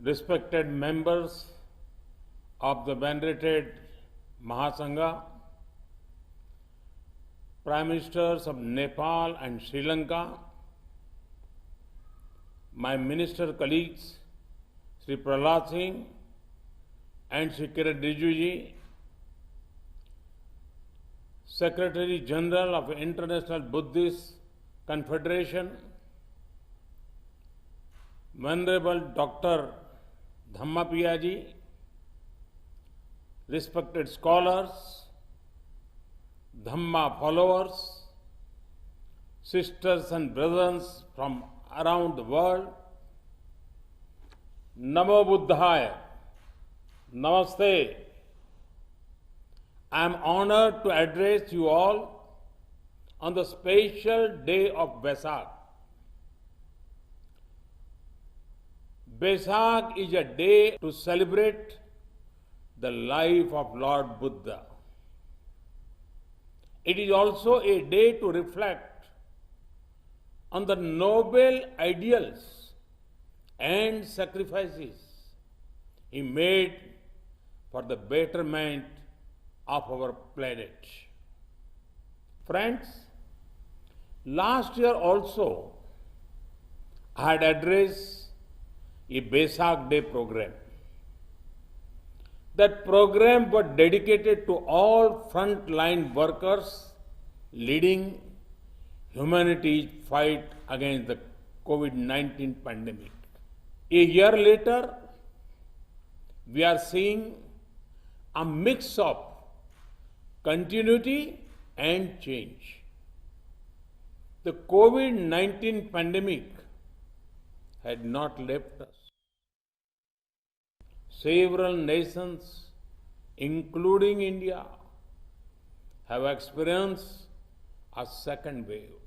respected members of the venerated Mahasangha, Prime Ministers of Nepal and Sri Lanka, my minister colleagues, Sri Prahlad Singh and Sri Kiran Rijiju ji, Secretary General of International Buddhist Confederation, Venerable Dr. Dhammapiya ji, respected scholars, Dhamma followers, sisters and brothers from around the world, Namo Buddhaya, Namaste. I am honored to address you all on the special day of Vaisakh. Vaisakh is a day to celebrate the life of Lord Buddha. It is also a day to reflect on the noble ideals and sacrifices he made for the betterment of our planet. Friends, last year also I had addressed a Vaisakh Day program. That program was dedicated to all frontline workers leading humanity's fight against the COVID-19 pandemic. A year later, we are seeing a mix of continuity and change. The COVID-19 pandemic had not left us. Several nations, including India, have experienced a second wave.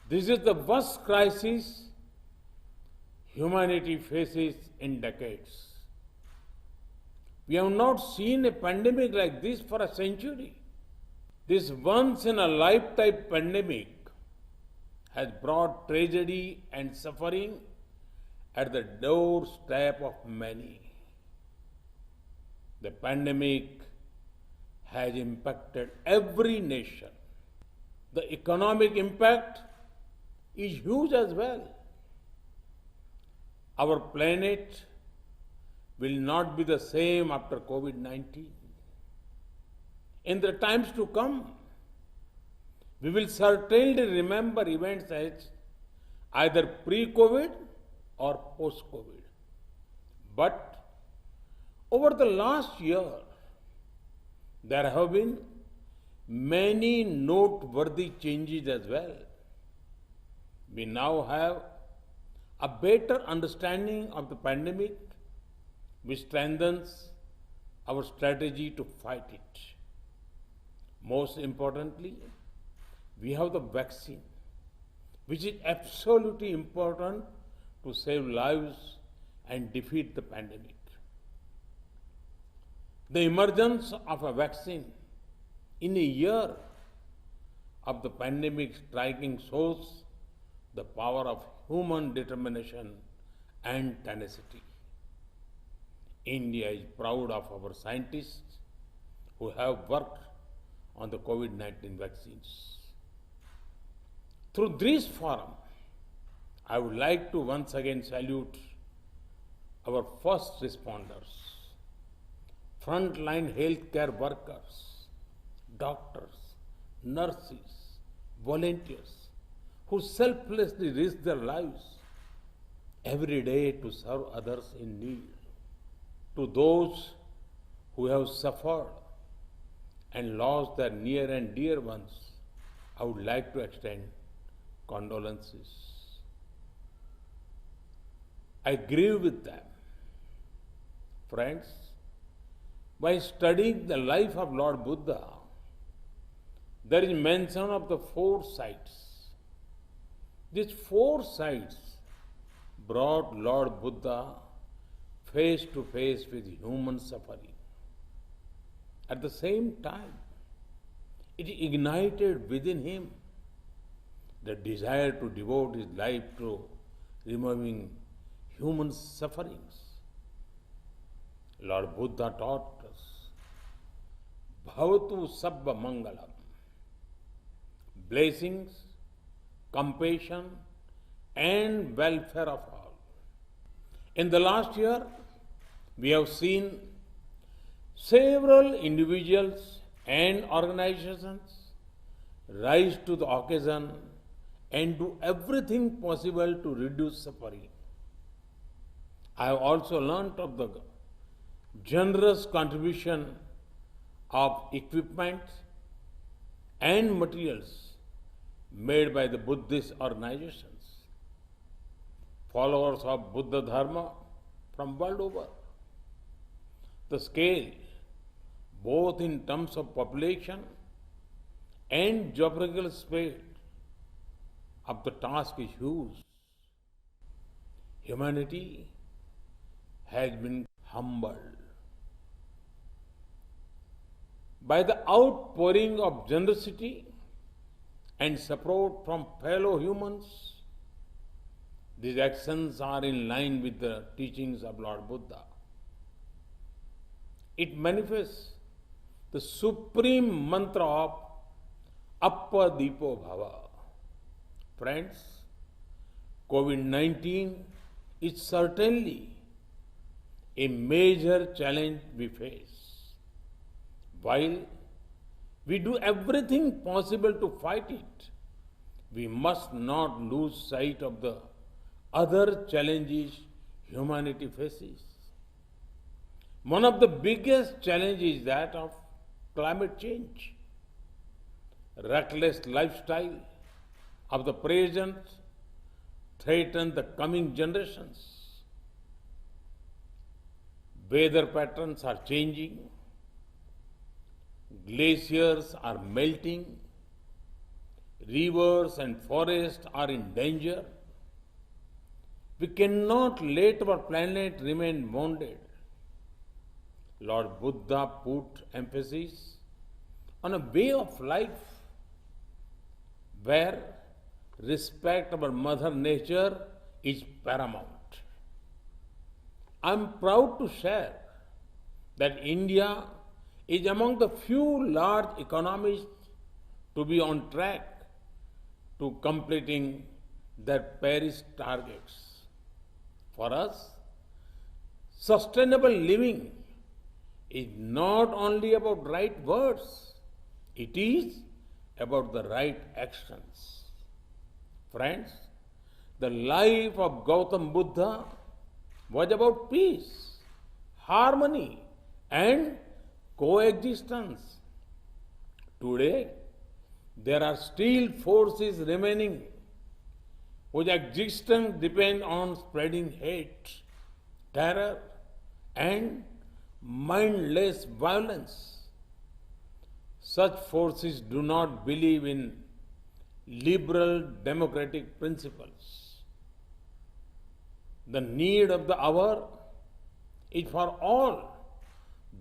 This is the worst crisis humanity faces in decades. We have not seen a pandemic like this for a century. This once-in-a-lifetime pandemic has brought tragedy and suffering at the doorstep of many. The pandemic has impacted every nation. The economic impact is huge as well. Our planet will not be the same after COVID-19. In the times to come, we will certainly remember events as either pre-COVID or post-COVID. But over the last year, there have been many noteworthy changes as well. We now have a better understanding of the pandemic, which strengthens our strategy to fight it. Most importantly, we have the vaccine, which is absolutely important to save lives and defeat the pandemic. The emergence of a vaccine in a year of the pandemic striking shows the power of human determination and tenacity. India is proud of our scientists who have worked on the COVID-19 vaccines. Through this forum, I would like to once again salute our first responders, frontline healthcare workers, doctors, nurses, volunteers, who selflessly risk their lives every day to serve others in need. To those who have suffered and lost their near and dear ones, I would like to extend condolences. I grieve with them. Friends, by studying the life of Lord Buddha, there is mention of the four sights. These four sights brought Lord Buddha face to face with human suffering. At the same time, it ignited within him the desire to devote his life to removing human sufferings. Lord Buddha taught us, Bhavatu Sabba Mangalam. Blessings, compassion, and welfare of all. In the last year, we have seen several individuals and organizations rise to the occasion and do everything possible to reduce suffering. I have also learnt of the generous contribution of equipment and materials made by the Buddhist organizations, followers of Buddha Dharma from world over. The scale, both in terms of population and geographical space, of the task is huge. Humanity has been humbled. By the outpouring of generosity and support from fellow humans, these actions are in line with the teachings of Lord Buddha. It manifests the supreme mantra of Appadipo Bhava. Friends, COVID-19 is certainly a major challenge we face. While we do everything possible to fight it, we must not lose sight of the other challenges humanity faces. One of the biggest challenges is that of climate change. Reckless lifestyle of the present threaten the coming generations. Weather patterns are changing. Glaciers are melting. Rivers and forests are in danger. We cannot let our planet remain wounded. Lord Buddha put emphasis on a way of life where respect of our Mother Nature is paramount. I am proud to share that India is among the few large economies to be on track to completing their Paris targets. For us, sustainable living is not only about right words, it is about the right actions. Friends, the life of Gautam Buddha was about peace, harmony, and coexistence. Today, there are still forces remaining whose existence depends on spreading hate, terror, and mindless violence. Such forces do not believe in liberal democratic principles. The need of the hour is for all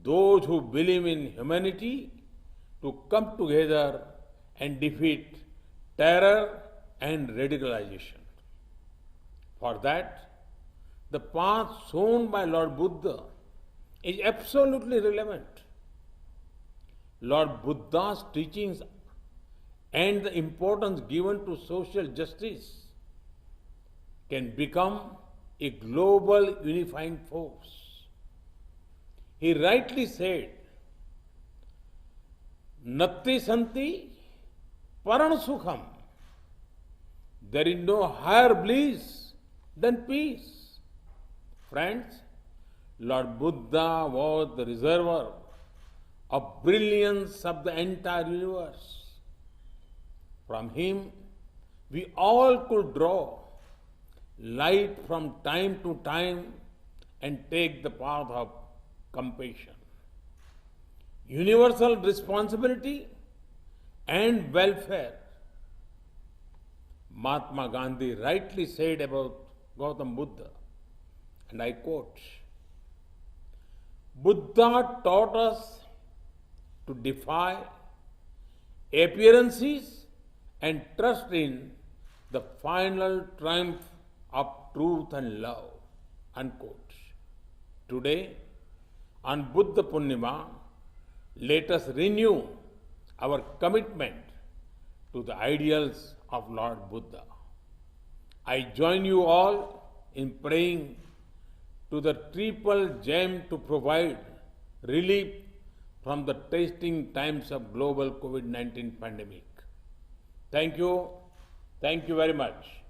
those who believe in humanity to come together and defeat terror and radicalization. For that, the path shown by Lord Buddha is absolutely relevant. Lord Buddha's teachings and the importance given to social justice can become a global unifying force. He rightly said, Natti Santi Paran Sukham. There is no higher bliss than peace. Friends, Lord Buddha was the reservoir of brilliance of the entire universe. From him, we all could draw light from time to time and take the path of compassion. Universal responsibility and welfare. Mahatma Gandhi rightly said about Gautam Buddha, and I quote, Buddha taught us to defy appearances and trust in the final triumph of truth and love. Unquote. Today, on Buddha Purnima, let us renew our commitment to the ideals of Lord Buddha. I join you all in praying to the triple gem to provide relief from the testing times of global COVID-19 pandemic. Thank you. Thank you very much.